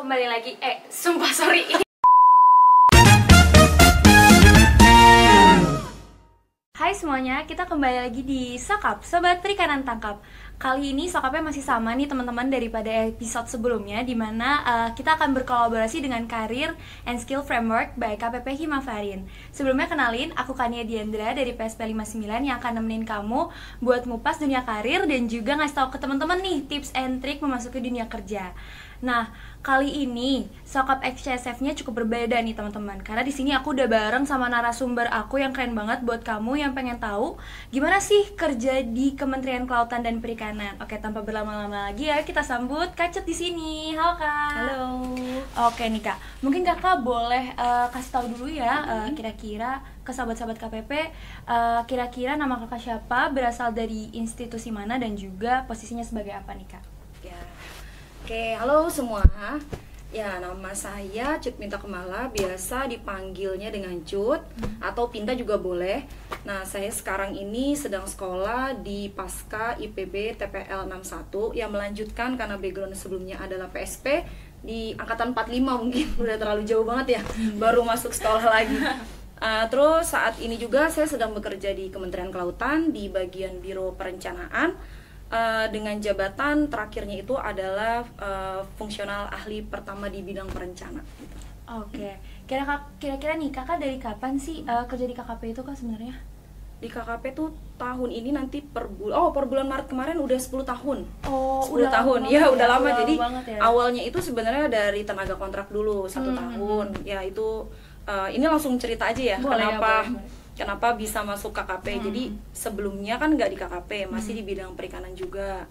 Kembali lagi, sumpah sorry. Hai semuanya, kita kembali lagi di Sokap, Sobat Perikanan Tangkap. Kali ini Sokapnya masih sama nih teman-teman daripada episode sebelumnya, dimana kita akan berkolaborasi dengan Career and Skill Framework by KPP Himafarin. Sebelumnya kenalin, aku Kania Diandra dari PSP 59 yang akan nemenin kamu buat ngupas dunia karir dan juga ngasih tahu ke teman-teman nih tips and trik memasuki dunia kerja. Nah, kali ini Sokap XCSF-nya cukup berbeda nih teman-teman. Karena di sini aku udah bareng sama narasumber aku yang keren banget buat kamu yang pengen tahu gimana sih kerja di Kementerian Kelautan dan Perikanan. Oke, tanpa berlama-lama lagi ya, kita sambut Kak Cut di sini. Halo Kak. Halo. Oke nih Kak, mungkin Kakak boleh kasih tahu dulu ya kira-kira ke sahabat-sahabat KPP kira-kira nama Kakak siapa, berasal dari institusi mana dan juga posisinya sebagai apa nih Kak? Ya. Oke, halo semua. Ya, nama saya Cut Pinta Kemala, biasa dipanggilnya dengan Cut atau Pinta juga boleh. Nah, saya sekarang ini sedang sekolah di Pasca IPB TPL 61 yang melanjutkan karena background sebelumnya adalah PSP di angkatan 45 mungkin udah terlalu jauh banget ya, baru masuk sekolah lagi. Terus saat ini juga saya sedang bekerja di Kementerian Kelautan di bagian Biro Perencanaan. Dengan jabatan terakhirnya itu adalah fungsional ahli pertama di bidang perencana gitu. Oke. Kira-kira nih Kakak dari kapan sih kerja di KKP itu Kak sebenarnya? Di KKP tuh tahun ini nanti per bulan Maret kemarin udah 10 tahun. Oh, 10 tahun. Ya, udah lama. Jadi ya. awalnya itu sebenarnya dari tenaga kontrak dulu 1 tahun. Ya itu ini langsung cerita aja ya. Boleh, boleh. Kenapa bisa masuk KKP. Jadi sebelumnya kan nggak di KKP, masih di bidang perikanan juga.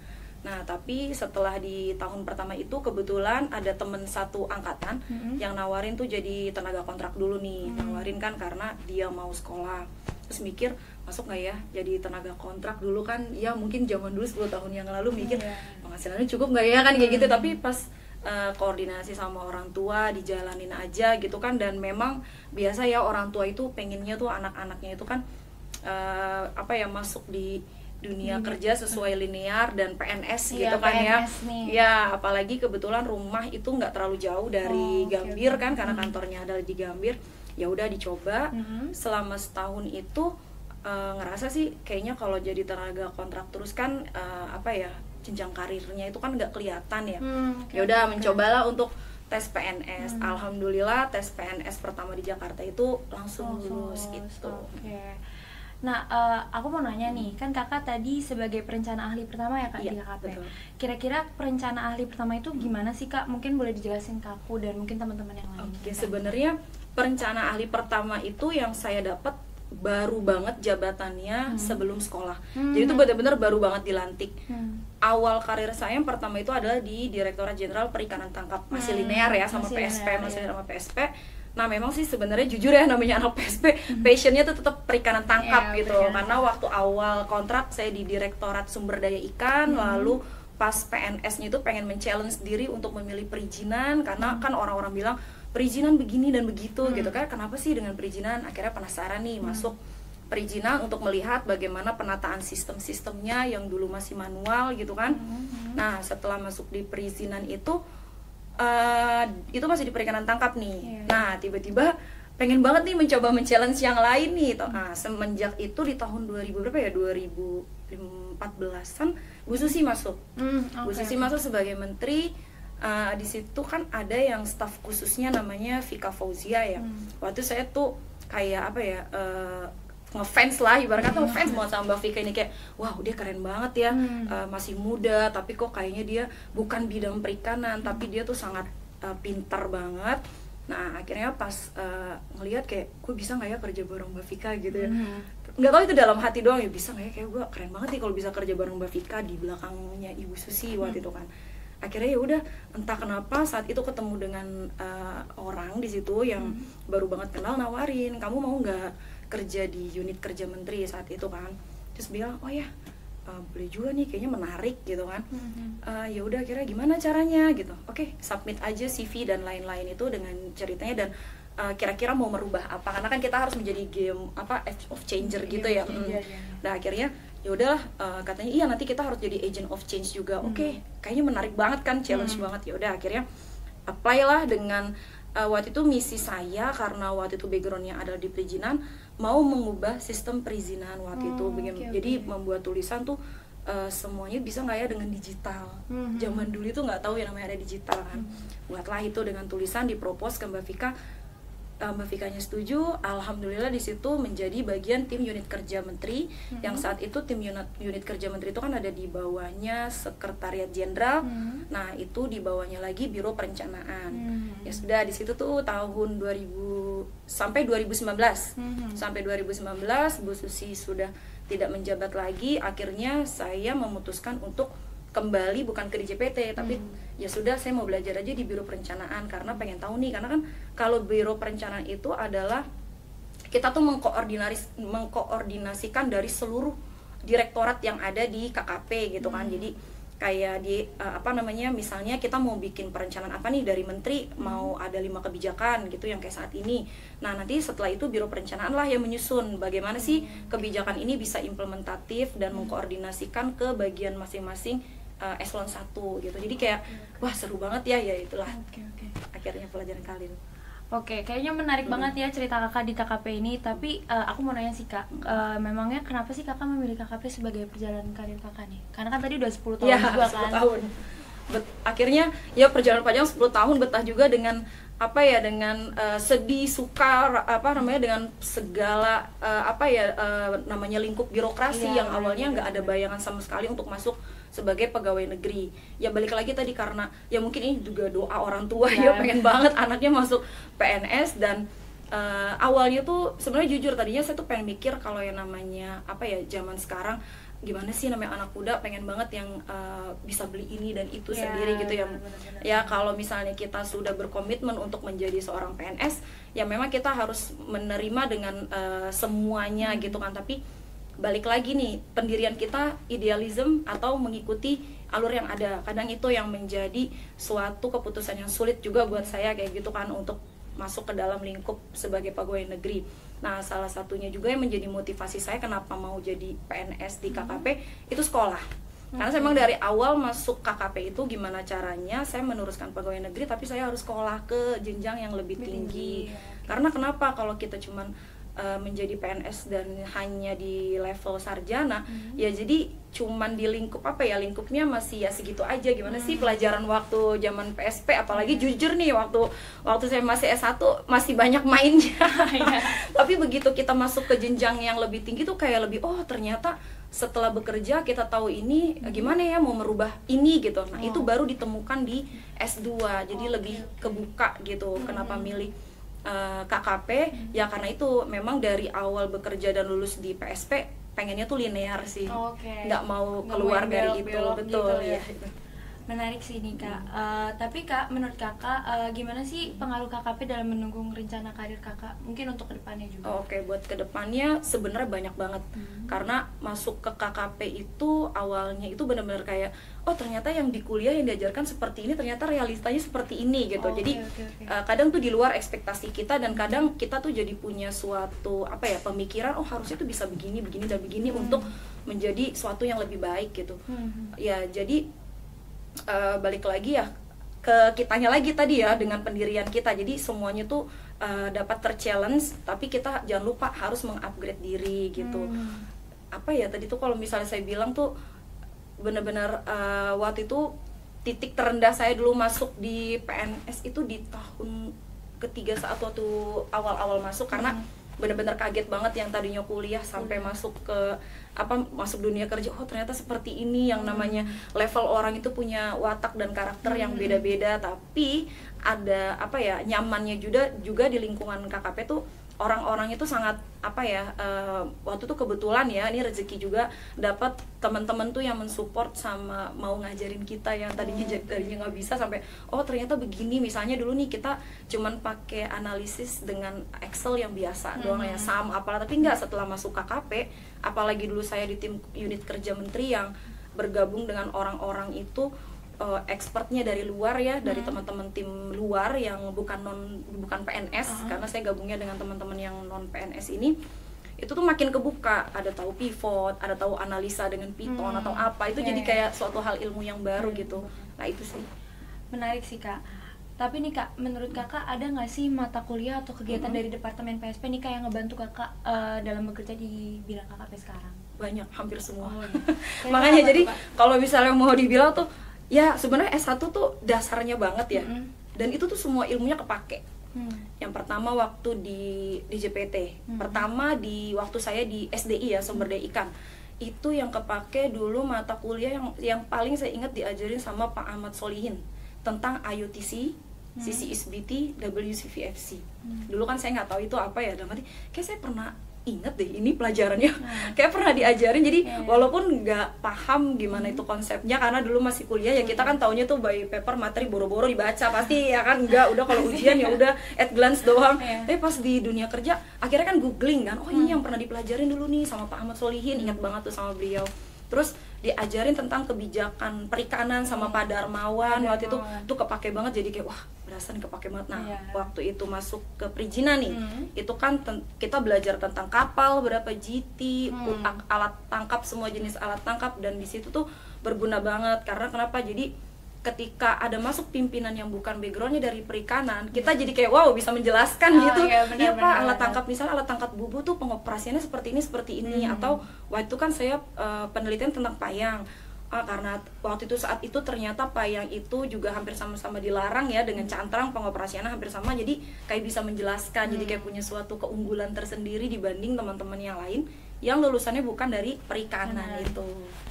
Nah, tapi setelah di tahun pertama itu kebetulan ada temen satu angkatan yang nawarin tuh jadi tenaga kontrak dulu nih. Nawarin kan karena dia mau sekolah. Terus mikir, masuk nggak ya jadi tenaga kontrak dulu kan. Ya mungkin zaman dulu 10 tahun yang lalu mikir penghasilannya cukup nggak ya kan kayak gitu. Tapi pas koordinasi sama orang tua dijalanin aja gitu kan, dan memang biasa ya orang tua itu pengennya tuh anak-anaknya itu kan masuk di dunia kerja sesuai linear dan PNS gitu kan PNS ya nih. Ya apalagi kebetulan rumah itu nggak terlalu jauh dari Gambir kan, karena kantornya ada di Gambir. Ya udah dicoba selama setahun itu ngerasa sih kayaknya kalau jadi tenaga kontrak terus kan jenjang karirnya itu kan nggak kelihatan ya. Ya udah mencobalah untuk tes PNS. Alhamdulillah tes PNS pertama di Jakarta itu langsung lulus gitu. Nah, aku mau nanya nih, kan kakak tadi sebagai perencana ahli pertama ya Kak di KKP. Betul. Kira-kira perencana ahli pertama itu gimana sih Kak? Mungkin boleh dijelasin ke aku dan mungkin teman-teman yang lain. Oke, sebenarnya perencana ahli pertama itu yang saya dapat baru banget jabatannya sebelum sekolah. Jadi itu benar-benar baru banget dilantik. Awal karir saya yang pertama itu adalah di Direktorat Jenderal Perikanan Tangkap, masih linear ya sama PSP, sama PSP. Nah memang sih sebenarnya jujur ya namanya anak PSP, passionnya tuh tetap perikanan tangkap gitu. Karena waktu awal kontrak saya di Direktorat Sumber Daya Ikan, lalu pas PNS-nya itu pengen men-challenge diri untuk memilih perizinan, karena kan orang-orang bilang perizinan begini dan begitu gitu kan, kenapa sih dengan perizinan. Akhirnya penasaran nih masuk perizinan untuk melihat bagaimana penataan sistem-sistemnya yang dulu masih manual gitu kan. Nah setelah masuk di perizinan itu masih di perikanan tangkap nih. Nah tiba-tiba pengen banget nih mencoba men-challenge yang lain nih. Nah semenjak itu di tahun 2014-an Bu Susi masuk. Bu Susi masuk sebagai menteri. Di situ kan ada yang staf khususnya namanya Vika Fauzia ya. Waktu saya tuh kayak ngefans lah, ibarat kata ngefans banget sama Mbak Vika ini, kayak wow dia keren banget ya, masih muda tapi kok kayaknya dia bukan bidang perikanan tapi dia tuh sangat pintar banget. Nah akhirnya pas ngelihat kayak gue bisa nggak ya kerja bareng Mbak Vika gitu ya. Nggak tahu itu dalam hati doang ya, bisa nggak ya, kayak gue keren banget nih kalau bisa kerja bareng Mbak Vika di belakangnya Ibu Susi waktu itu kan. Akhirnya ya udah entah kenapa saat itu ketemu dengan orang di situ yang baru banget kenal, nawarin kamu mau nggak kerja di unit kerja menteri saat itu kan. Terus bilang oh ya boleh juga nih, kayaknya menarik gitu kan. Ya udah akhirnya gimana caranya gitu. Oke, submit aja CV dan lain-lain itu dengan ceritanya dan kira-kira mau merubah apa, karena kan kita harus menjadi game of changer gitu ya. Nah akhirnya ya udahlah, katanya iya nanti kita harus jadi agent of change juga. Oke, kayaknya menarik banget kan, challenge banget. Ya udah akhirnya apply lah dengan waktu itu misi saya, karena waktu itu backgroundnya adalah di perizinan, mau mengubah sistem perizinan waktu itu. Jadi membuat tulisan tuh semuanya bisa nggak ya dengan digital. Zaman dulu itu nggak tahu ya namanya ada digital kan. Buatlah itu dengan tulisan, dipropos ke Mbak Vika. Mbak Vikanya setuju, alhamdulillah di situ menjadi bagian tim unit kerja menteri. Yang saat itu tim unit kerja menteri itu kan ada di bawahnya sekretariat jenderal. Nah itu di bawahnya lagi biro perencanaan. Ya sudah di situ tuh tahun 2000 sampai 2019. Sampai 2019 Bu Susi sudah tidak menjabat lagi. Akhirnya saya memutuskan untuk kembali bukan ke DJPT, tapi ya sudah saya mau belajar aja di biro perencanaan karena pengen tahu nih, karena kan kalau biro perencanaan itu adalah kita tuh mengkoordinasikan dari seluruh direktorat yang ada di KKP gitu kan. Jadi kayak di misalnya kita mau bikin perencanaan apa nih dari menteri, mau ada 5 kebijakan gitu yang kayak saat ini. Nah nanti setelah itu biro perencanaan lah yang menyusun bagaimana sih kebijakan ini bisa implementatif dan mengkoordinasikan ke bagian masing-masing eselon 1 gitu. Jadi kayak wah seru banget ya itulah. Akhirnya pelajaran kalian. Oke, kayaknya menarik banget ya cerita kakak di KKP ini. Tapi aku mau nanya sih kak, memangnya kenapa sih kakak memilih KKP sebagai perjalanan karir kakak nih? Karena kan tadi udah 10 tahun ya, juga 10 tahun. Akhirnya ya perjalanan panjang 10 tahun, betah juga dengan dengan sedih, suka, dengan segala namanya lingkup birokrasi yang awalnya nggak ada bayangan sama sekali untuk masuk sebagai pegawai negeri. Ya balik lagi tadi karena ya mungkin ini juga doa orang tua ya pengen banget anaknya masuk PNS. Dan awalnya tuh sebenarnya jujur tadinya saya tuh pengen mikir kalau yang namanya zaman sekarang gimana sih namanya anak muda pengen banget yang bisa beli ini dan itu sendiri gitu ya. Ya kalau misalnya kita sudah berkomitmen untuk menjadi seorang PNS ya memang kita harus menerima dengan semuanya gitu kan. Tapi balik lagi nih, pendirian kita idealism atau mengikuti alur yang ada. Kadang itu yang menjadi suatu keputusan yang sulit juga buat saya kayak gitu kan, untuk masuk ke dalam lingkup sebagai pegawai negeri. Nah salah satunya juga yang menjadi motivasi saya kenapa mau jadi PNS di KKP itu sekolah. Karena saya memang dari awal masuk KKP itu gimana caranya saya meneruskan pegawai negeri tapi saya harus sekolah ke jenjang yang lebih tinggi. Karena kenapa kalau kita cuman menjadi PNS dan hanya di level sarjana ya jadi cuman di lingkup lingkupnya masih ya segitu aja. Gimana sih pelajaran waktu zaman PSP, apalagi jujur nih waktu saya masih S1 masih banyak mainnya. Tapi begitu kita masuk ke jenjang yang lebih tinggi tuh kayak lebih ternyata setelah bekerja kita tahu ini gimana ya mau merubah ini gitu. Nah itu baru ditemukan di S2 jadi lebih kebuka gitu. Kenapa milih KKP ya karena itu memang dari awal bekerja dan lulus di PSP pengennya tuh linear sih, nggak mau keluar dari itu. Betul gitu, ya. Menarik sih nih kak. Tapi kak, menurut kakak gimana sih pengaruh KKP dalam mendukung rencana karir kakak mungkin untuk kedepannya juga? Buat kedepannya sebenarnya banyak banget. Karena masuk ke KKP itu awalnya itu benar-benar kayak ternyata yang di kuliah yang diajarkan seperti ini ternyata realitanya seperti ini gitu. Jadi kadang tuh di luar ekspektasi kita dan kadang kita tuh jadi punya suatu pemikiran harusnya tuh bisa begini dan begini untuk menjadi suatu yang lebih baik gitu. Ya jadi balik lagi ya ke kitanya lagi tadi ya dengan pendirian kita. Jadi semuanya tuh dapat terchallenge tapi kita jangan lupa harus mengupgrade diri gitu. Tadi tuh kalau misalnya saya bilang tuh benar-benar waktu itu titik terendah saya dulu masuk di PNS itu di tahun ketiga saat waktu awal-awal masuk karena benar-benar kaget banget yang tadinya kuliah sampai masuk ke masuk dunia kerja. Ternyata seperti ini yang namanya level orang itu punya watak dan karakter yang beda-beda, tapi ada nyamannya juga di lingkungan KKP tuh orang-orang itu sangat waktu itu kebetulan ya ini rezeki juga dapat teman-teman tuh yang mensupport sama mau ngajarin kita yang tadinya nggak bisa sampai ternyata begini. Misalnya dulu nih kita cuman pakai analisis dengan Excel yang biasa doang ya sum apalah, tapi nggak setelah masuk KKP apalagi dulu saya di tim unit kerja menteri yang bergabung dengan orang-orang itu expertnya dari luar ya, dari teman-teman tim luar yang bukan PNS karena saya gabungnya dengan teman-teman yang non PNS ini. Itu tuh makin kebuka, ada tahu pivot, ada tahu analisa dengan Python atau apa. Itu jadi kayak suatu hal ilmu yang baru gitu. Nah, itu sih. Menarik sih, Kak. Tapi nih Kak, menurut Kakak ada nggak sih mata kuliah atau kegiatan dari Departemen PSP nih Kak yang ngebantu Kakak dalam bekerja di bidang KKP sekarang? Banyak, hampir semua. Oh, iya. Makanya jadi kalau misalnya mau dibilang tuh, ya sebenarnya S1 tuh dasarnya banget ya. Dan itu tuh semua ilmunya kepake. Yang pertama waktu di JPT, pertama di waktu saya di SDI ya, Sumber Daya Ikan. Itu yang kepake dulu mata kuliah yang paling saya ingat diajarin sama Pak Ahmad Solihin tentang IOTC, CCSBT, WCVFC. Dulu kan saya nggak tahu itu apa ya, dalam arti kayak saya pernah inget deh ini pelajarannya, kayak pernah diajarin. Jadi walaupun nggak paham gimana itu konsepnya karena dulu masih kuliah ya, kita kan taunya tuh by paper materi boro-boro dibaca pasti ya kan, nggak, udah kalau ujian ya udah at glance doang. Tapi pas di dunia kerja akhirnya kan googling kan, oh ini yang pernah dipelajarin dulu nih sama Pak Ahmad Solihin, ingat banget tuh sama beliau. Terus diajarin tentang kebijakan perikanan sama Pak Darmawan, waktu itu tuh kepake banget, jadi kayak wah berasa nih kepake banget. Nah waktu itu masuk ke perizinan nih, itu kan kita belajar tentang kapal, berapa GT, alat tangkap, semua jenis alat tangkap, dan di situ tuh berguna banget. Karena kenapa? Jadi ketika ada masuk pimpinan yang bukan backgroundnya dari perikanan, kita jadi kayak wow bisa menjelaskan gitu. Iya Pak, alat tangkap, misalnya alat tangkap bubu tuh pengoperasiannya seperti ini, atau waktu itu kan saya penelitian tentang payang. Karena waktu itu saat itu ternyata payang itu juga hampir sama-sama dilarang ya, dengan cantrang pengoperasiannya hampir sama, jadi kayak bisa menjelaskan, jadi kayak punya suatu keunggulan tersendiri dibanding teman-teman yang lain yang lulusannya bukan dari perikanan. Itu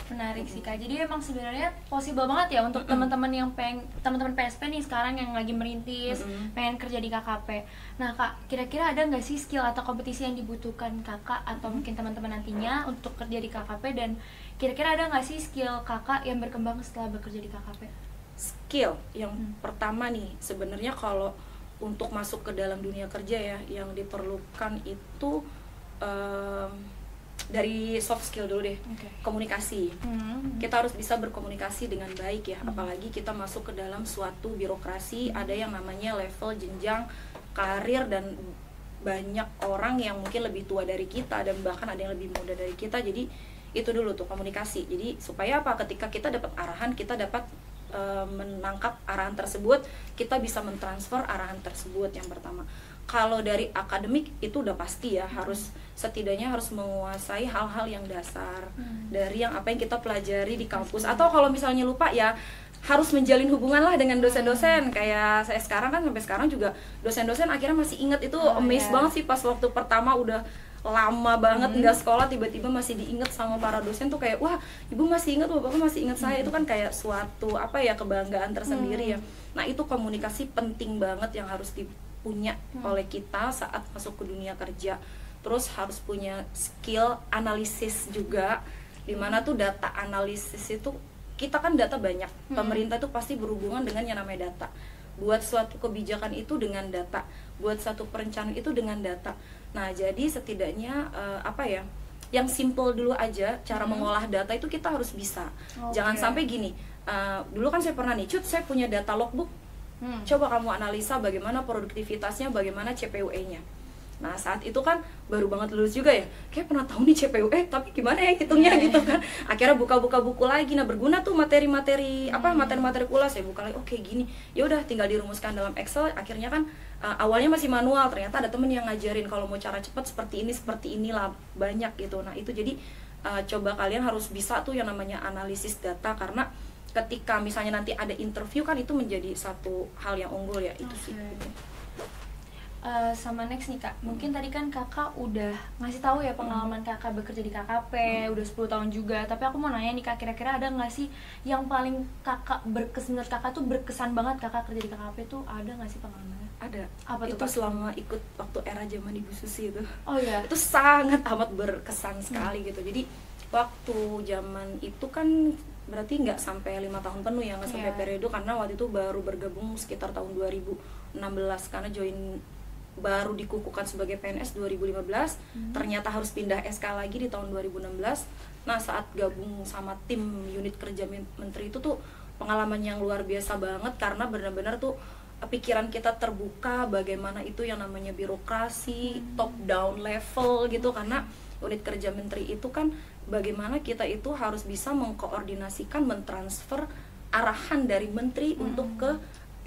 menarik sih Kak. Jadi emang sebenarnya possible banget ya untuk teman-teman yang teman-teman PSP nih sekarang yang lagi merintis, pengen kerja di KKP. Nah Kak, kira-kira ada nggak sih skill atau kompetisi yang dibutuhkan Kakak atau mungkin teman-teman nantinya untuk kerja di KKP, dan kira-kira ada nggak sih skill Kakak yang berkembang setelah bekerja di KKP? Skill yang pertama nih sebenarnya kalau untuk masuk ke dalam dunia kerja ya, yang diperlukan itu dari soft skill dulu deh, komunikasi. Kita harus bisa berkomunikasi dengan baik ya, apalagi kita masuk ke dalam suatu birokrasi, ada yang namanya level jenjang karir, dan banyak orang yang mungkin lebih tua dari kita dan bahkan ada yang lebih muda dari kita. Jadi itu dulu tuh komunikasi. Jadi supaya apa? Ketika kita dapat arahan, kita dapat menangkap arahan tersebut, kita bisa mentransfer arahan tersebut. Yang pertama. Kalau dari akademik itu udah pasti ya, harus setidaknya harus menguasai hal-hal yang dasar dari yang apa yang kita pelajari di kampus. Atau kalau misalnya lupa ya harus menjalin hubungan lah dengan dosen-dosen. Kayak saya sekarang kan, sampai sekarang juga dosen-dosen akhirnya masih ingat. Itu amazed banget sih, pas waktu pertama udah lama banget nggak sekolah, tiba-tiba masih diingat sama para dosen tuh kayak wah ibu masih ingat, bapak masih ingat saya. Itu kan kayak suatu apa ya, kebanggaan tersendiri ya. Nah itu komunikasi penting banget yang harus punya oleh kita saat masuk ke dunia kerja. Terus harus punya skill analisis juga, dimana tuh data analisis itu, kita kan data banyak, pemerintah itu pasti berhubungan dengan yang namanya data. Buat suatu kebijakan itu dengan data, buat satu perencanaan itu dengan data. Nah jadi setidaknya apa ya, yang simple dulu aja cara mengolah data itu kita harus bisa. Jangan sampai gini, dulu kan saya pernah nih, saya punya data logbook. Coba kamu analisa bagaimana produktivitasnya, bagaimana CPUE-nya. Nah saat itu kan baru banget lulus juga ya, kayak pernah tahu nih CPUE, tapi gimana ya hitungnya gitu kan. Akhirnya buka-buka buku lagi, nah berguna tuh materi-materi materi-materi pula, saya buka lagi, oke gini, ya udah tinggal dirumuskan dalam Excel. Akhirnya kan awalnya masih manual, ternyata ada temen yang ngajarin kalau mau cara cepat seperti inilah, banyak gitu. Nah itu jadi coba kalian harus bisa tuh yang namanya analisis data, karena ketika misalnya nanti ada interview kan itu menjadi satu hal yang unggul ya. Itu sih. Sama next nih Kak, mungkin tadi kan Kakak udah ngasih tahu ya pengalaman Kakak bekerja di KKP, udah 10 tahun juga. Tapi aku mau nanya nih Kak, kira-kira ada nggak sih yang paling Kakak menurut Kakak tuh berkesan banget Kakak kerja di KKP tuh, ada nggak sih pengalamannya? Ada. Apa tuh, itu Kak? Selama ikut waktu era zaman Ibu Susi itu. Oh iya. Itu sangat amat berkesan sekali gitu. Jadi waktu zaman itu kan berarti nggak sampai 5 tahun penuh ya, nggak sampai periode, karena waktu itu baru bergabung sekitar tahun 2016, karena join baru dikukuhkan sebagai PNS 2015, ternyata harus pindah SK lagi di tahun 2016. Nah saat gabung sama tim unit kerja menteri itu tuh pengalaman yang luar biasa banget, karena benar-benar tuh pikiran kita terbuka bagaimana itu yang namanya birokrasi top down level gitu. Karena unit kerja menteri itu kan bagaimana kita itu harus bisa mengkoordinasikan, mentransfer arahan dari menteri untuk ke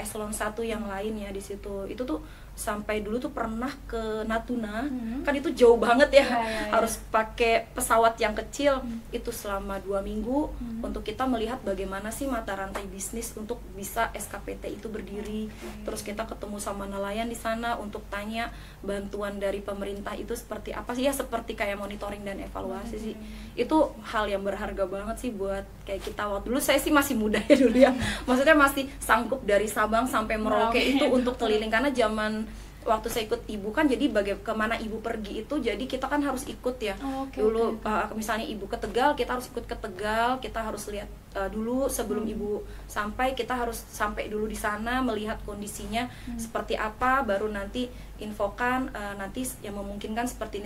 eselon 1 yang lain ya di situ. Itu tuh sampai dulu tuh pernah ke Natuna, kan itu jauh banget ya, harus pakai pesawat yang kecil, itu selama 2 minggu untuk kita melihat bagaimana sih mata rantai bisnis untuk bisa SKPT itu berdiri. Terus kita ketemu sama nelayan di sana untuk tanya bantuan dari pemerintah itu seperti apa sih ya, seperti kayak monitoring dan evaluasi sih. Itu hal yang berharga banget sih buat kayak kita. Waktu dulu saya sih masih muda ya dulu ya, maksudnya masih sanggup dari Sabang sampai Merauke itu untuk keliling, karena zaman waktu saya ikut ibu kan, jadi kemana ibu pergi itu jadi kita kan harus ikut ya. Dulu misalnya ibu ke Tegal, kita harus ikut ke Tegal, kita harus lihat dulu sebelum ibu sampai, kita harus sampai dulu di sana melihat kondisinya seperti apa, baru nanti infokan nanti yang memungkinkan seperti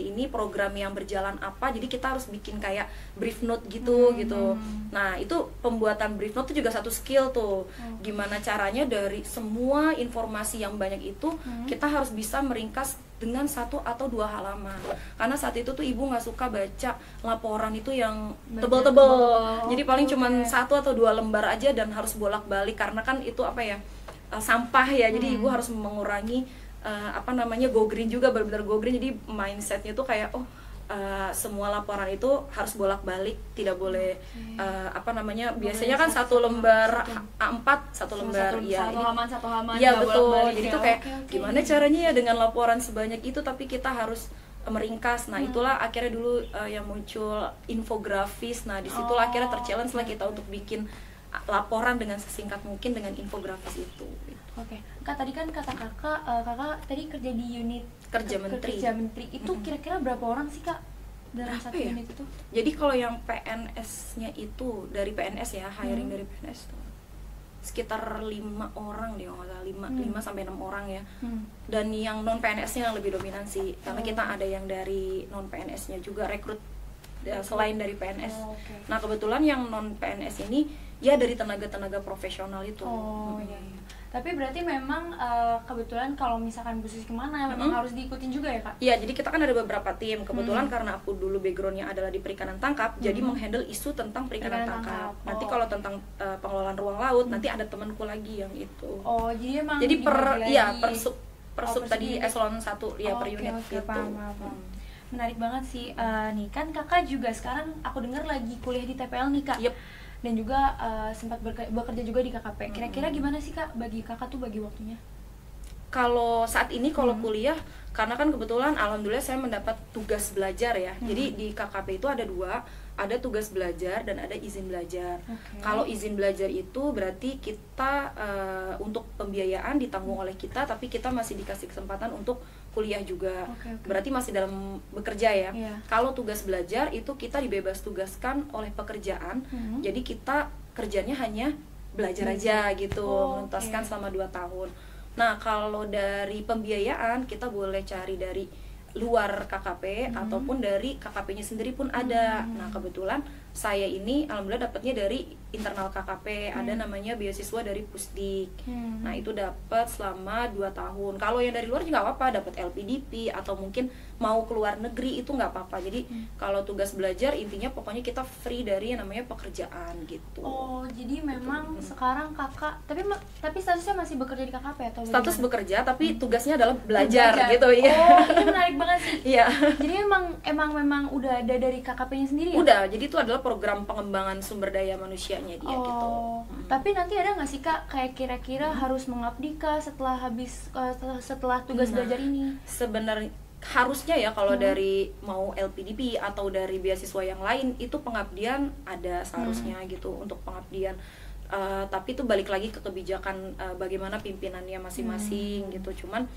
ini program yang berjalan apa. Jadi kita harus bikin kayak brief note gitu gitu. Nah itu pembuatan brief note itu juga satu skill tuh, gimana caranya dari semua informasi yang banyak itu kita harus bisa meringkas dengan 1 atau 2 halaman. Karena saat itu tuh ibu nggak suka baca laporan itu yang tebel-tebel. Jadi paling cuman 1 atau 2 lembar aja dan harus bolak-balik, karena kan itu apa ya, sampah ya. Jadi ibu harus mengurangi go green juga, benar-benar go green. Jadi mindsetnya tuh kayak semua laporan itu harus bolak-balik, tidak boleh biasanya kan 1 lembar A4, 1 lembar satu halaman ya betul. Jadi tuh kayak gimana caranya ya dengan laporan sebanyak itu tapi kita harus meringkas. Nah itulah akhirnya dulu yang muncul infografis. Nah disitulah akhirnya terchallenge lah kita untuk bikin laporan dengan sesingkat mungkin dengan infografis itu. Kak, tadi kan kata kakak tadi kerja di unit kerja menteri itu kira-kira berapa orang sih Kak dalam satu unit itu? Jadi kalau yang PNS-nya itu dari PNS ya, hiring dari PNS tuh sekitar 5 orang deh, kalau nggak salah 5 sampai 6 orang ya. Dan yang non PNS-nya yang lebih dominan sih, karena kita ada yang dari non PNS-nya juga rekrut selain dari PNS. Nah kebetulan yang non PNS ini ya dari tenaga profesional itu. Tapi berarti memang kebetulan kalau misalkan Bu Susi kemana memang harus diikutin juga ya Kak? Iya, jadi kita kan ada beberapa tim. Kebetulan karena aku dulu backgroundnya adalah di perikanan tangkap, jadi menghandle isu tentang perikanan tangkap. Nanti kalau tentang pengelolaan ruang laut, nanti ada temanku lagi yang itu. Jadi emang per sub tadi eselon 1 ya, per unit gitu. Paham. Menarik banget sih. Nih kan kakak juga sekarang aku dengar lagi kuliah di TPL nih Kak. Dan juga sempat bekerja juga di KKP. Kira-kira gimana sih Kak bagi kakak tuh bagi waktunya? Kalau saat ini kalau kuliah, karena kan kebetulan alhamdulillah saya mendapat tugas belajar ya. Jadi di KKP itu ada 2, ada tugas belajar dan ada izin belajar. Kalau izin belajar itu berarti kita untuk pembiayaan ditanggung oleh kita, tapi kita masih dikasih kesempatan untuk kuliah juga. Berarti masih dalam bekerja ya. Kalau tugas belajar itu kita dibebas tugaskan oleh pekerjaan. Jadi kita kerjanya hanya belajar aja gitu, menuntaskan selama 2 tahun. Nah kalau dari pembiayaan kita boleh cari dari luar KKP ataupun dari KKP-nya sendiri pun ada. Nah kebetulan saya ini alhamdulillah dapatnya dari internal KKP, ada namanya beasiswa dari Pusdik. Nah itu dapat selama 2 tahun. Kalau yang dari luar juga nggak apa-apa, dapat LPDP atau mungkin mau keluar negeri itu nggak apa-apa. Jadi kalau tugas belajar intinya pokoknya kita free dari yang namanya pekerjaan gitu. Jadi memang sekarang kakak tapi statusnya masih bekerja di KKP atau status bekerja tapi tugasnya adalah belajar gitu ya. Ini menarik banget sih. Iya. Jadi memang udah ada dari KKP-nya sendiri ya? Udah, jadi itu adalah program pengembangan sumber daya manusianya dia gitu. Tapi nanti ada nggak sih Kak kayak kira-kira harus mengabdi Kak setelah tugas belajar ini? Sebenarnya harusnya ya kalau dari mau LPDP atau dari beasiswa yang lain itu pengabdian ada seharusnya gitu untuk pengabdian. Tapi itu balik lagi ke kebijakan bagaimana pimpinannya masing-masing gitu. Cuman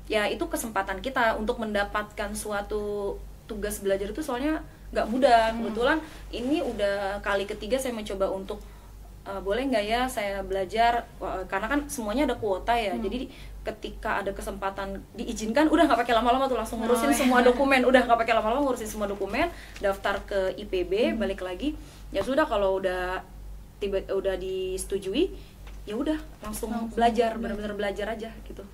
ya itu kesempatan kita untuk mendapatkan suatu tugas belajar itu soalnya nggak mudah. Kebetulan ini udah kali ketiga saya mencoba untuk boleh nggak ya saya belajar, karena kan semuanya ada kuota ya. Jadi ketika ada kesempatan diizinkan udah nggak pakai lama-lama tuh langsung ngurusin semua dokumen, daftar ke IPB, balik lagi ya sudah, kalau udah disetujui ya udah langsung belajar, benar-benar belajar aja gitu.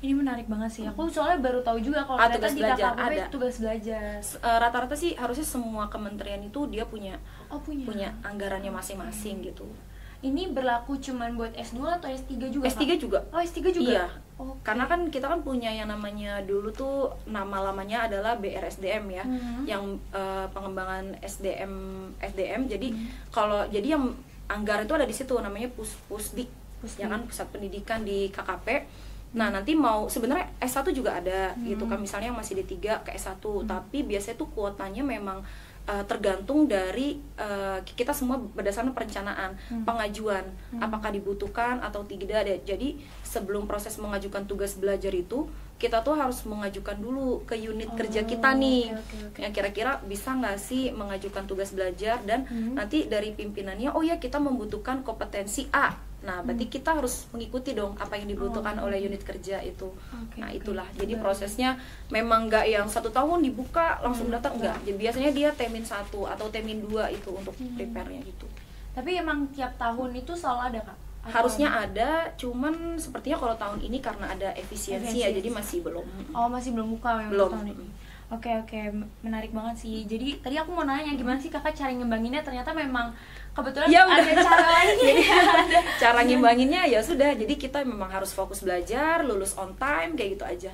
Ini menarik banget sih. Aku soalnya baru tahu juga kalau ternyata di KKP tugas belajar. Rata-rata sih harusnya semua kementerian itu dia punya anggarannya masing-masing gitu. ini berlaku cuman buat S2 atau S3 juga? S3 Kak? juga. Oh, S3 juga? Iya. Okay. Karena kan kita kan punya yang namanya dulu tuh nama lamanya adalah BRSDM ya, yang pengembangan SDM. Jadi kalau jadi yang anggaran itu ada di situ namanya Pusdik, ya kan, Pusat Pendidikan di KKP. Nah, nanti mau sebenarnya S1 juga ada gitu kan, misalnya yang masih D3 ke S1, tapi biasanya tuh kuotanya memang tergantung dari kita semua berdasarkan perencanaan pengajuan apakah dibutuhkan atau tidak. Jadi sebelum proses mengajukan tugas belajar itu kita tuh harus mengajukan dulu ke unit kerja kita nih, yang kira-kira bisa nggak sih mengajukan tugas belajar, dan nanti dari pimpinannya oh ya kita membutuhkan kompetensi A. Nah, berarti kita harus mengikuti dong apa yang dibutuhkan oleh unit kerja itu. Nah, itulah. Jadi prosesnya memang nggak yang 1 tahun dibuka langsung daftar, enggak. Jadi biasanya dia termin 1 atau termin 2 itu untuk prepare-nya gitu. Tapi emang tiap tahun itu selalu ada, Kak? Harusnya ada, cuman sepertinya kalau tahun ini karena ada efisiensi ya, jadi masih belum. Oh, masih belum buka memang belum. Tahun ini. Oke, menarik banget sih. Jadi tadi aku mau nanya gimana sih Kakak cara ngimbanginnya, ternyata memang kebetulan ya, ada cara lain. Jadi cara ngimbanginnya ya sudah, jadi kita memang harus fokus belajar, lulus on time, kayak gitu aja.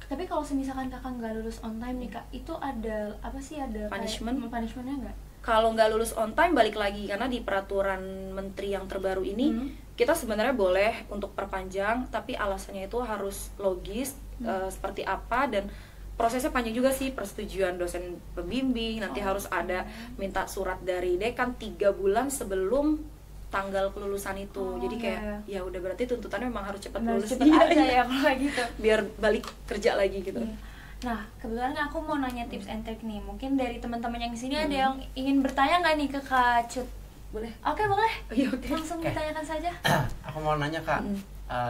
Tapi kalau misalkan Kakak nggak lulus on time nih Kak, itu ada apa sih, ada punishmentnya nggak? Kalau nggak lulus on time balik lagi, karena di peraturan menteri yang terbaru ini kita sebenarnya boleh untuk perpanjang, tapi alasannya itu harus logis, seperti apa, dan prosesnya panjang juga sih, persetujuan dosen pembimbing, nanti harus ada minta surat dari dekan 3 bulan sebelum tanggal kelulusan itu. Jadi kayak ya udah, berarti tuntutannya memang harus cepat lulus. Cepet aja ya kalau gitu. Biar balik kerja lagi gitu. Nah, kebetulan aku mau nanya tips and trick nih. Mungkin dari teman-teman yang di sini ada yang ingin bertanya nggak nih ke Kak Cut? Boleh? Oke, boleh. Langsung ditanyakan saja. Aku mau nanya Kak,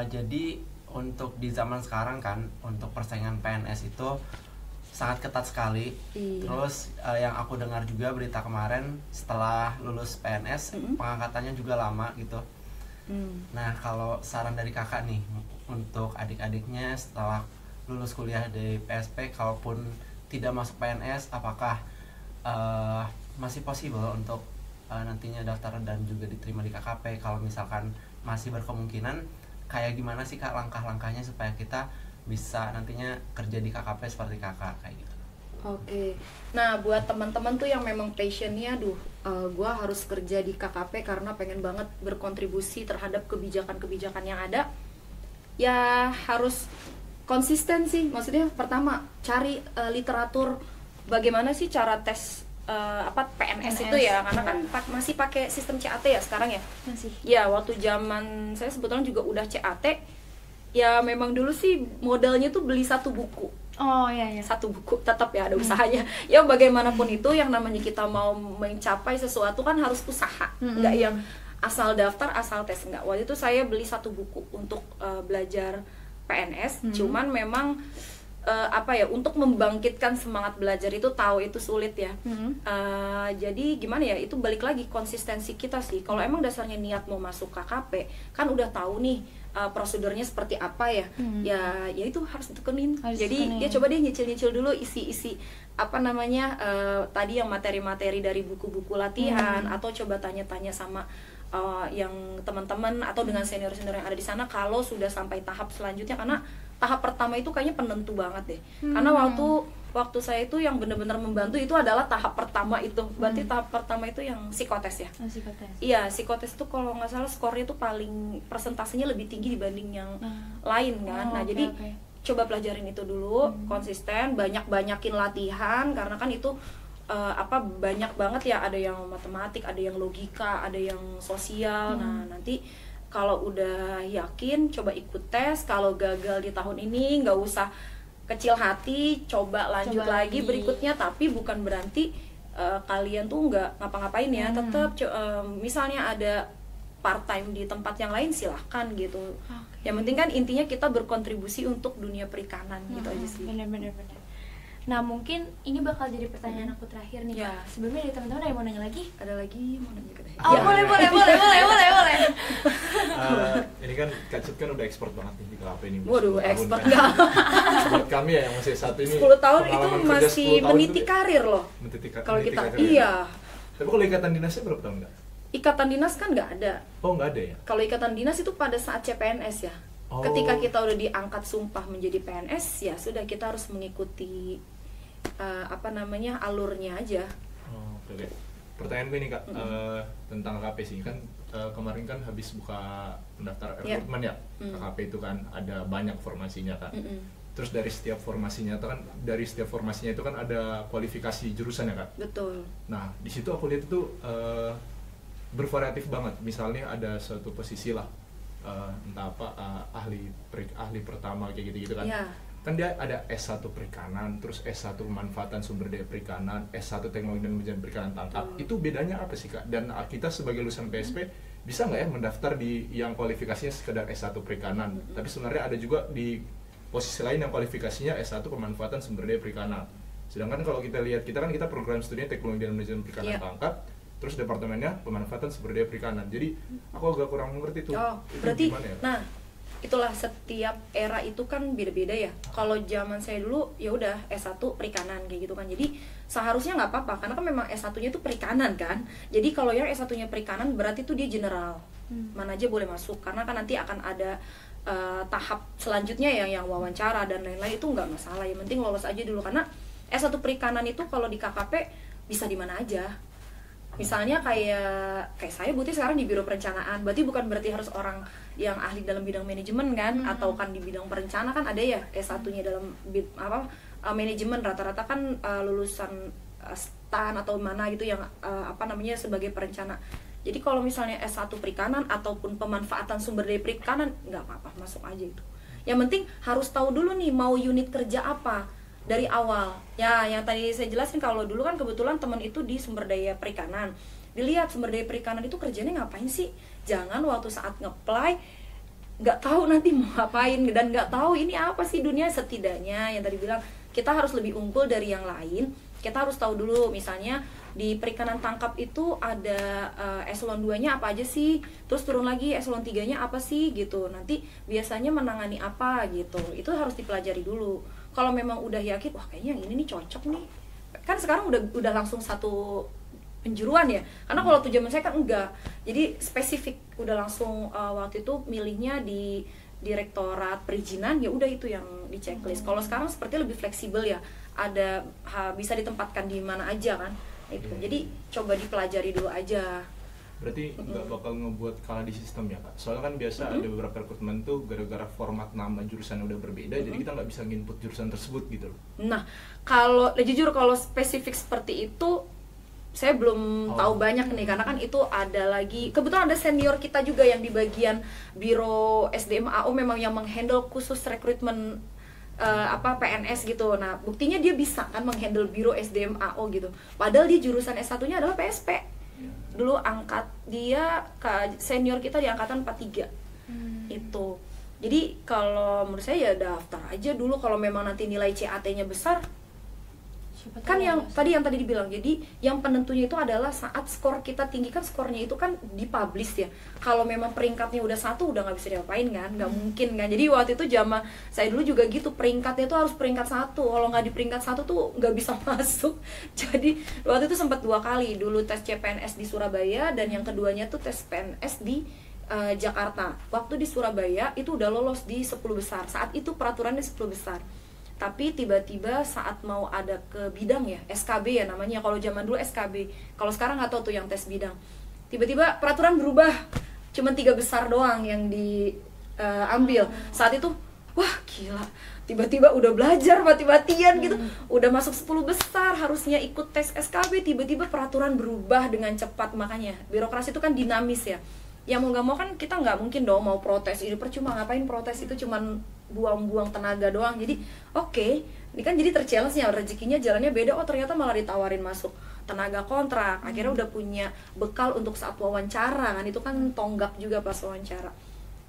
jadi untuk di zaman sekarang kan, untuk persaingan PNS itu sangat ketat sekali. Terus yang aku dengar juga berita kemarin, setelah lulus PNS pengangkatannya juga lama gitu. Nah, kalau saran dari Kakak nih untuk adik-adiknya setelah lulus kuliah di PSP, kalaupun tidak masuk PNS, apakah masih possible untuk nantinya daftar dan juga diterima di KKP? Kalau misalkan masih berkemungkinan, kayak gimana sih Kak langkah-langkahnya supaya kita bisa nantinya kerja di KKP seperti Kakak kayak gitu? Oke. Nah, buat teman-teman tuh yang memang passionnya, gue harus kerja di KKP karena pengen banget berkontribusi terhadap kebijakan-kebijakan yang ada, ya harus konsisten sih. Maksudnya pertama cari literatur bagaimana sih cara tes PNS itu ya, karena kan masih pakai sistem CAT ya sekarang ya. Masih. Ya, waktu zaman saya sebetulnya juga udah CAT. Ya memang dulu sih modalnya tuh beli 1 buku. Oh iya. 1 buku, tetap ya ada usahanya. Ya bagaimanapun itu, yang namanya kita mau mencapai sesuatu kan harus usaha. Enggak yang asal daftar, asal tes, enggak. Waktu itu saya beli 1 buku untuk belajar PNS. Cuman memang untuk membangkitkan semangat belajar itu, tahu itu sulit ya. Jadi gimana ya, itu balik lagi konsistensi kita sih. Kalau emang dasarnya niat mau masuk KKP, kan udah tahu nih prosedurnya seperti apa ya. Ya itu harus ditekenin. Jadi dia coba deh nyicil dulu isi tadi yang materi-materi dari buku-buku latihan, atau coba tanya-tanya sama yang teman-teman atau dengan senior-senior yang ada di sana kalau sudah sampai tahap selanjutnya. Karena tahap pertama itu kayaknya penentu banget deh. Karena waktu saya itu yang benar-benar membantu itu adalah tahap pertama itu. Berarti tahap pertama itu yang psikotes ya. Psikotes. Iya, psikotes itu kalau nggak salah skornya itu paling persentasenya lebih tinggi dibanding yang lain kan. Nah, jadi coba pelajarin itu dulu, konsisten, banyakin latihan, karena kan itu banyak banget ya, ada yang matematik, ada yang logika, ada yang sosial. Nah, nanti kalau udah yakin, coba ikut tes. Kalau gagal di tahun ini, nggak usah kecil hati, coba lanjut lagi berikutnya. Tapi bukan berarti kalian tuh nggak ngapa-ngapain ya. Tetap misalnya ada part time di tempat yang lain, silahkan gitu. Yang penting kan intinya kita berkontribusi untuk dunia perikanan gitu aja sih. Bener. Nah, mungkin ini bakal jadi pertanyaan aku terakhir nih. Ya. Sebelumnya dari teman-teman ada yang mau nanya lagi? Ada lagi mau nanya ke Oh, ya. Boleh. Ini kan Kak Cut kan udah expert banget nih di KKP ini. Waduh, expert kan. Buat kami ya yang masih satu ini 10 tahun itu masih meniti karir loh. Kalau kita, iya. Tapi kalau ikatan dinasnya berapa tahun Kak? Ikatan dinas kan nggak ada. Oh, nggak ada ya? Kalau ikatan dinas itu pada saat CPNS ya. Oh. Ketika kita udah diangkat sumpah menjadi PNS, ya sudah kita harus mengikuti alurnya aja. Oh, oke. Pertanyaan gue nih Kak, tentang KKP sih kan kemarin kan habis buka pendaftar rekrutmen ya. KKP itu kan ada banyak formasinya kan. Terus dari setiap formasinya itu kan ada kualifikasi jurusan ya Kak. Betul. Nah, di situ aku lihat itu bervariatif banget. Misalnya ada suatu posisi lah, entah apa ahli pertama kayak gitu-gitu kan. Yeah. Kan dia ada S1 perikanan, terus S1 pemanfaatan sumber daya perikanan, S1 teknologi dan manajemen perikanan tangkap. Itu bedanya apa sih Kak? Dan kita sebagai lulusan PSP bisa nggak ya mendaftar di yang kualifikasinya sekedar S1 perikanan, tapi sebenarnya ada juga di posisi lain yang kualifikasinya S1 pemanfaatan sumber daya perikanan. Sedangkan kalau kita lihat, kita program studinya teknologi dan manajemen perikanan tangkap, terus departemennya pemanfaatan sumber daya perikanan. Jadi aku agak kurang mengerti tuh. Oh, itu berarti gimana ya? Nah, itulah setiap era itu kan beda-beda ya. Kalau zaman saya dulu ya udah S1 perikanan kayak gitu kan. Jadi seharusnya nggak apa-apa karena kan memang S1-nya itu perikanan kan. Jadi kalau yang S1-nya perikanan berarti itu dia general. Mana aja boleh masuk karena kan nanti akan ada tahap selanjutnya yang wawancara dan lain-lain, itu nggak masalah. Yang penting lolos aja dulu karena S1 perikanan itu kalau di KKP bisa di mana aja. Misalnya kayak saya berarti sekarang di biro perencanaan, berarti harus orang yang ahli dalam bidang manajemen kan, atau kan di bidang perencana kan ada ya S1-nya dalam manajemen, rata-rata kan lulusan STAN atau mana gitu yang sebagai perencana. Jadi kalau misalnya S1 perikanan ataupun pemanfaatan sumber daya perikanan nggak apa-apa, masuk aja itu. Yang penting harus tahu dulu nih mau unit kerja apa dari awal. Ya, yang tadi saya jelasin kalau dulu kan kebetulan teman itu di sumber daya perikanan. Dilihat sumber daya perikanan itu kerjanya ngapain sih? Jangan waktu saat nge-apply nggak tahu nanti mau ngapain dan nggak tahu ini apa sih dunia. Setidaknya yang tadi bilang kita harus lebih unggul dari yang lain. Kita harus tahu dulu misalnya di perikanan tangkap itu ada eselon 2-nya apa aja sih, terus turun lagi eselon 3-nya apa sih gitu. Nanti biasanya menangani apa gitu. Itu harus dipelajari dulu. Kalau memang udah yakin, wah kayaknya yang ini nih cocok nih. Kan sekarang udah langsung satu penjuruan ya. Karena kalau tuh zaman saya kan enggak. Jadi spesifik udah langsung waktu itu milihnya di Direktorat Perizinan, ya udah itu yang di checklist. Kalau sekarang seperti lebih fleksibel ya. Ada bisa ditempatkan di mana aja kan. Itu. Jadi coba dipelajari dulu aja. Berarti nggak bakal ngebuat kalah di sistem ya Kak? Soalnya kan biasa ada beberapa rekrutmen tuh gara-gara format nama jurusan udah berbeda, jadi kita nggak bisa nginput jurusan tersebut gitu loh. Nah, kalau jujur kalau spesifik seperti itu saya belum tahu banyak nih, karena kan itu ada lagi, kebetulan ada senior kita juga yang di bagian Biro SDM AO memang yang menghandle khusus rekrutmen PNS gitu. Nah, buktinya dia bisa kan menghandle Biro SDM AO gitu. Padahal dia jurusan S1-nya adalah PSP. Dulu dia senior kita di angkatan 43. Itu. Jadi kalau menurut saya ya daftar aja dulu, kalau memang nanti nilai CAT-nya besar. Kan yang tadi dibilang, jadi yang penentunya itu adalah saat skor kita tinggi, kan skornya itu kan dipublish ya. Kalau memang peringkatnya udah 1 udah nggak bisa diapain kan, nggak mungkin kan. Jadi waktu itu zaman saya dulu juga gitu, peringkatnya itu harus peringkat 1. Kalau nggak di peringkat 1 tuh nggak bisa masuk. Jadi waktu itu sempat 2 kali, dulu tes CPNS di Surabaya dan yang keduanya tuh tes PNS di Jakarta. Waktu di Surabaya itu udah lolos di 10 besar. Saat itu peraturannya 10 besar. Tapi tiba-tiba saat mau ada ke bidang ya, SKB ya namanya, kalau zaman dulu SKB, kalau sekarang nggak tahu tuh yang tes bidang, tiba-tiba peraturan berubah, cuma 3 besar doang yang diambil. Saat itu, wah gila, tiba-tiba udah belajar mati-matian gitu, udah masuk 10 besar, harusnya ikut tes SKB, tiba-tiba peraturan berubah dengan cepat. Makanya birokrasi itu kan dinamis ya. Ya mau nggak mau kan kita nggak mungkin dong mau protes, ini percuma, ngapain protes, itu cuman buang-buang tenaga doang. Jadi oke, ini kan jadi terchallenge-nya, rezekinya jalannya beda. Oh ternyata malah ditawarin masuk tenaga kontrak, akhirnya udah punya bekal untuk saat wawancara kan, itu kan tonggak juga pas wawancara.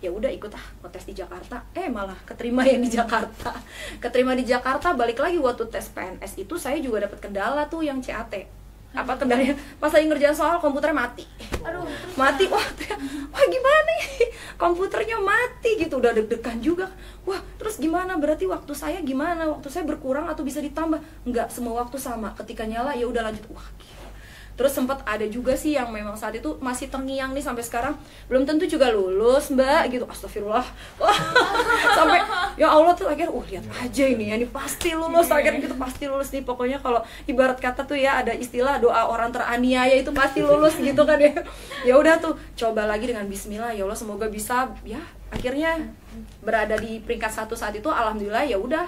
Ya udah ikut tes di Jakarta, malah keterima yang di Jakarta. Keterima di Jakarta, balik lagi waktu tes PNS itu saya juga dapat kendala tuh yang CAT. Apa kendalanya, pas lagi ngerjain soal komputernya mati. Aduh, mati. Wah gimana nih, komputernya mati gitu, udah deg-degan juga. Wah terus gimana, berarti waktu saya gimana, waktu saya berkurang atau bisa ditambah? Enggak, semua waktu sama, ketika nyala ya udah lanjut. Wah gila, Terus sempat ada juga sih yang memang saat itu masih terngiang nih sampai sekarang belum tentu juga lulus mbak gitu, astagfirullah. Wah, sampai ya Allah tuh akhirnya lihat aja ini pasti lulus, akhirnya gitu pasti lulus nih. Pokoknya kalau ibarat kata tuh ya ada istilah doa orang teraniaya itu pasti lulus gitu kan ya. Ya udah tuh coba lagi dengan bismillah, ya Allah semoga bisa. Ya akhirnya berada di peringkat 1 saat itu, alhamdulillah. Ya udah,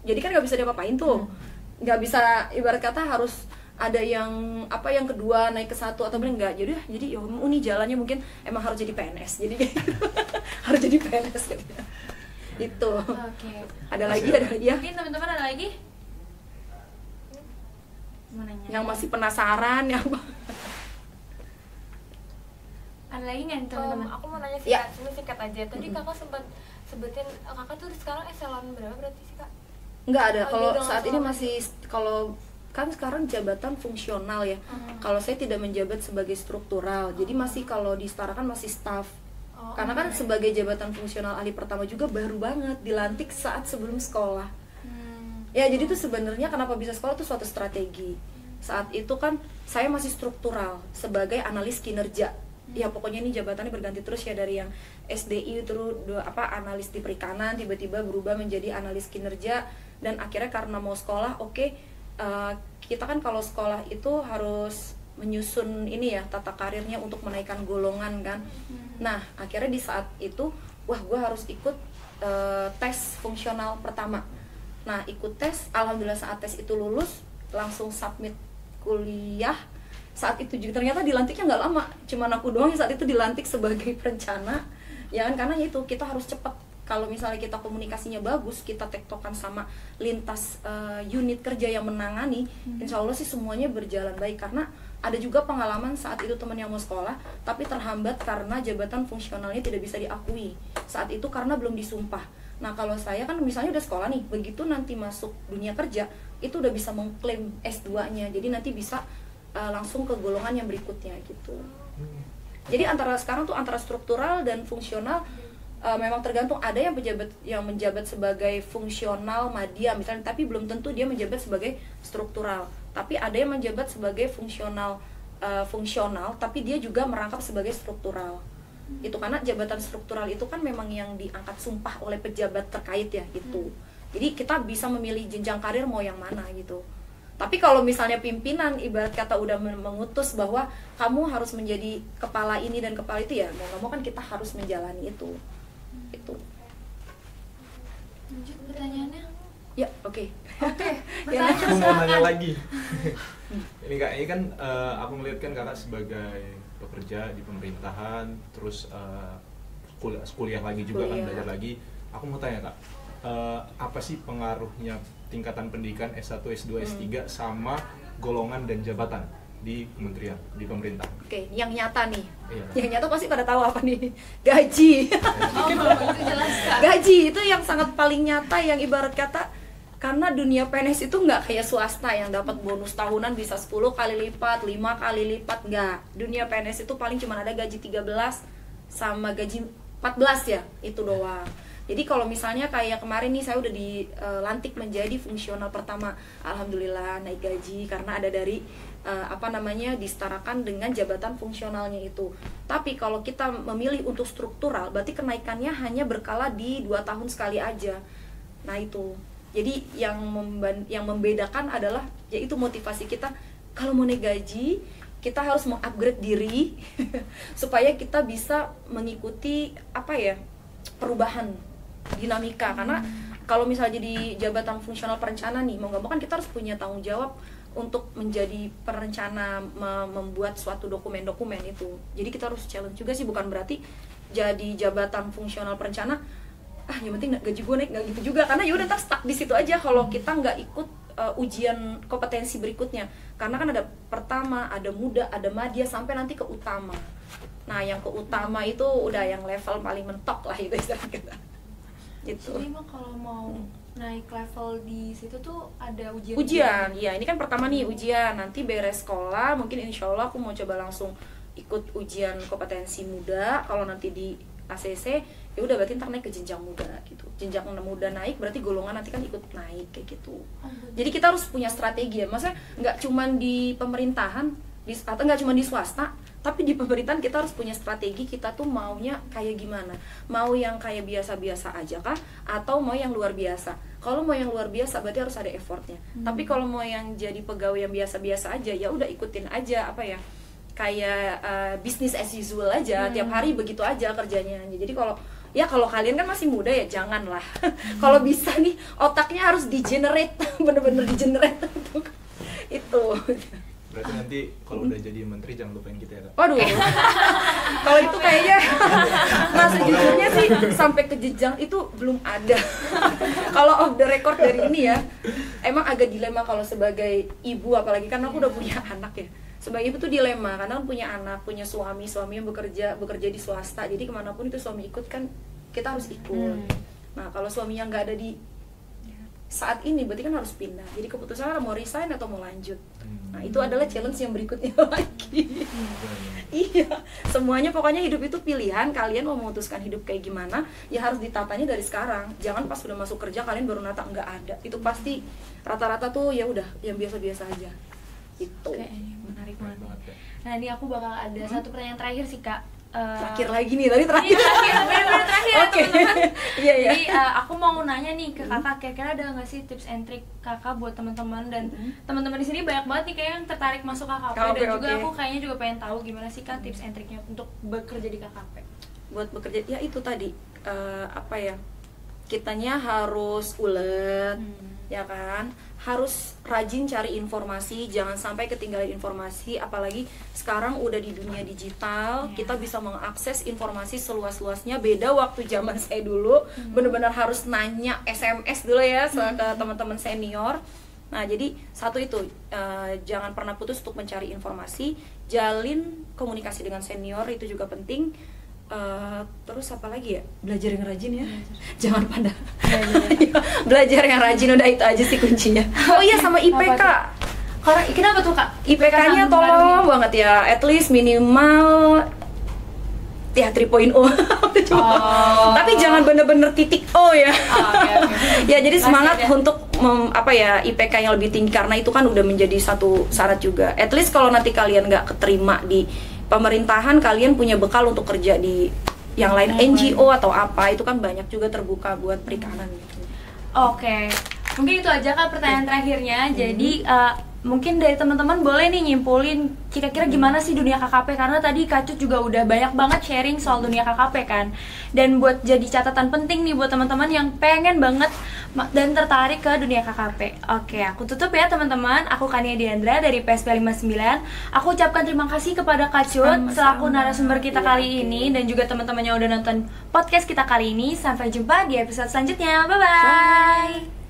jadi kan nggak bisa diapa-apain tuh, nggak bisa ibarat kata harus ada yang yang kedua naik ke 1 atau enggak. Jadi ya ini jalannya mungkin emang harus jadi PNS, jadi harus jadi PNS gitu ya. Itu. Oke. Ada lagi ya? Mungkin teman-teman ada lagi? Yang masih penasaran yang ada lagi nggak teman-teman? Aku mau nanya singkat aja. Tadi kakak sempat sebutin kakak tuh sekarang eselon berapa berarti sih kak? Nggak ada. Kalau saat ini masih, kalau kan sekarang jabatan fungsional ya. Kalau saya tidak menjabat sebagai struktural, jadi masih kalau disetarakan masih staff. Karena kan sebagai jabatan fungsional ahli pertama juga baru banget dilantik saat sebelum sekolah. Ya jadi itu sebenarnya kenapa bisa sekolah itu suatu strategi. Saat itu kan saya masih struktural sebagai analis kinerja. Ya pokoknya ini jabatannya berganti terus ya, dari yang SDI terus analis di perikanan, tiba-tiba berubah menjadi analis kinerja, dan akhirnya karena mau sekolah, kita kan kalau sekolah itu harus menyusun ini ya tata karirnya untuk menaikkan golongan kan. Nah akhirnya di saat itu gue harus ikut tes fungsional pertama. Nah ikut tes, alhamdulillah saat tes itu lulus, langsung submit kuliah. Saat itu juga ternyata dilantiknya nggak lama, cuman aku doang yang saat itu dilantik sebagai perencana ya kan, karena itu kita harus cepat. Kalau misalnya kita komunikasinya bagus, kita tektokan sama lintas unit kerja yang menangani, insya Allah sih semuanya berjalan baik. Karena ada juga pengalaman saat itu teman yang mau sekolah tapi terhambat karena jabatan fungsionalnya tidak bisa diakui saat itu karena belum disumpah. Nah kalau saya kan misalnya udah sekolah nih, begitu nanti masuk dunia kerja itu udah bisa mengklaim S2-nya, jadi nanti bisa langsung ke golongan yang berikutnya gitu. Jadi sekarang tuh antara struktural dan fungsional memang tergantung. Ada yang menjabat sebagai fungsional madya misalnya, tapi belum tentu dia menjabat sebagai struktural. Tapi ada yang menjabat sebagai fungsional tapi dia juga merangkap sebagai struktural. Itu karena jabatan struktural itu kan memang yang diangkat sumpah oleh pejabat terkait ya gitu. Jadi kita bisa memilih jenjang karir mau yang mana gitu. Tapi kalau misalnya pimpinan ibarat kata udah mengutus bahwa kamu harus menjadi kepala ini dan kepala itu, ya mau nggak mau kan kita harus menjalani itu. Itu. Lanjut pertanyaannya. Ya, oke. Aku mau nanya lagi. Ini kak, ini kan aku melihat kan kakak sebagai pekerja di pemerintahan, terus kuliah lagi juga kan, belajar lagi. Aku mau tanya kak, apa sih pengaruhnya tingkatan pendidikan S1, S2, S3 sama golongan dan jabatan di kementerian, di pemerintah? Oke, yang nyata nih. Iya. Yang nyata pasti pada tahu apa nih? Gaji. Itu jelas Kak. Gaji itu yang sangat paling nyata, yang ibarat kata karena dunia PNS itu nggak kayak swasta yang dapat bonus tahunan bisa 10 kali lipat, 5 kali lipat, nggak. Dunia PNS itu paling cuma ada gaji 13 sama gaji 14 ya, itu doang. Jadi kalau misalnya kayak kemarin nih saya udah dilantik menjadi fungsional pertama, alhamdulillah naik gaji karena ada dari disetarakan dengan jabatan fungsionalnya itu. Tapi kalau kita memilih untuk struktural, berarti kenaikannya hanya berkala di 2 tahun sekali aja. Nah itu. Jadi yang membedakan adalah yaitu motivasi kita. Kalau mau naik gaji, kita harus mengupgrade diri supaya kita bisa mengikuti perubahan dinamika. Karena kalau misalnya jadi jabatan fungsional perencana nih, mau nggak mau kan kita harus punya tanggung jawab untuk menjadi perencana, membuat suatu dokumen-dokumen itu. Jadi kita harus challenge juga sih, bukan berarti jadi jabatan fungsional perencana yang penting gaji gue naik, nggak gitu juga. Karena ya udah ntar stuck di situ aja kalau kita nggak ikut ujian kompetensi berikutnya. Karena kan ada pertama, ada muda, ada madya, sampai nanti ke utama. Nah yang ke utama itu udah yang level paling mentok lah itu istilahnya. Gitu. Jadi emang kalau mau naik level di situ tuh ada ujian. Iya ini kan pertama nih ujian, nanti beres sekolah mungkin insya Allah aku mau coba langsung ikut ujian kompetensi muda. Kalau nanti di ACC ya udah berarti ntar naik ke jenjang muda gitu. Jenjang muda naik berarti golongan nanti kan ikut naik kayak gitu. Jadi kita harus punya strategi ya, maksudnya nggak cuman di pemerintahan, atau nggak cuma di swasta, tapi di pemerintahan kita harus punya strategi, kita tuh maunya kayak gimana, mau yang kayak biasa-biasa aja kah, atau mau yang luar biasa. Kalau mau yang luar biasa berarti harus ada effortnya. Tapi kalau mau yang jadi pegawai yang biasa-biasa aja, ya udah ikutin aja apa ya, kayak business as usual aja, tiap hari begitu aja kerjanya. Jadi kalau kalian kan masih muda ya janganlah. Kalau bisa nih otaknya harus di-generate, bener-bener di-generate itu. Berarti nanti kalau udah jadi menteri jangan lupain kita ya, Kak. Waduh, kalau itu kayaknya, nah sejujurnya sih sampai ke jenjang itu belum ada. Kalau off the record dari ini ya, emang agak dilema kalau sebagai ibu, apalagi karena aku udah punya anak ya. Sebagai ibu tuh dilema, karena kan punya anak, punya suami yang bekerja di swasta, jadi kemanapun itu suami ikut kan kita harus ikut. Nah kalau suaminya nggak ada di saat ini berarti kan harus pindah, jadi keputusan mau resign atau mau lanjut. Nah itu adalah challenge yang berikutnya lagi. Iya, semuanya pokoknya hidup itu pilihan, kalian mau memutuskan hidup kayak gimana ya harus ditatanya dari sekarang. Jangan pas udah masuk kerja kalian baru nata, nggak ada. Itu pasti rata-rata tuh ya udah yang biasa-biasa aja gitu. Oke, menarik banget. Nah ini aku bakal ada satu pertanyaan terakhir sih Kak. Terakhir lagi nih, tadi terakhir. Bener-bener terakhir ya teman-teman. Iya. Jadi aku mau nanya nih ke kakak, kira-kira ada nggak sih tips and trick kakak buat teman-teman dan teman-teman di sini banyak banget nih kayak yang tertarik masuk KKP dan juga aku kayaknya juga pengen tahu gimana sih Kak tips and tricknya untuk bekerja di KKP. Buat bekerja ya itu tadi apa ya, kitanya harus ulet, ya kan, harus rajin cari informasi, jangan sampai ketinggalan informasi. Apalagi sekarang udah di dunia digital, kita bisa mengakses informasi seluas-luasnya. Beda waktu zaman saya dulu, benar-benar harus nanya SMS dulu ya ke teman-teman senior. Nah jadi satu itu, jangan pernah putus untuk mencari informasi, jalin komunikasi dengan senior itu juga penting. Terus apa lagi ya? Belajar yang rajin ya. Jangan pada belajar yang rajin, udah itu aja sih kuncinya. Oh iya, sama IPK. Karena kenapa tuh Kak? IPK-nya tolong banget ya, at least minimal ya 3.0. Tapi jangan bener-bener titik O ya. Ya jadi semangat untuk IPK yang lebih tinggi, karena itu kan udah menjadi satu syarat juga. At least kalau nanti kalian nggak keterima di pemerintahan, kalian punya bekal untuk kerja di yang lain, NGO atau apa, itu kan banyak juga terbuka buat perikanan gitu. Oke, mungkin itu aja Kak pertanyaan terakhirnya. Jadi mungkin dari teman-teman boleh nih nyimpulin kira-kira gimana sih dunia KKP, karena tadi Kak Cut juga udah banyak banget sharing soal dunia KKP kan. Dan buat jadi catatan penting nih buat teman-teman yang pengen banget dan tertarik ke dunia KKP. Oke, aku tutup ya teman-teman. Aku Kania Diandra dari PSP 59. Aku ucapkan terima kasih kepada Kak Cut selaku narasumber kita kali ini, dan juga teman-teman yang udah nonton podcast kita kali ini. Sampai jumpa di episode selanjutnya. Bye-bye.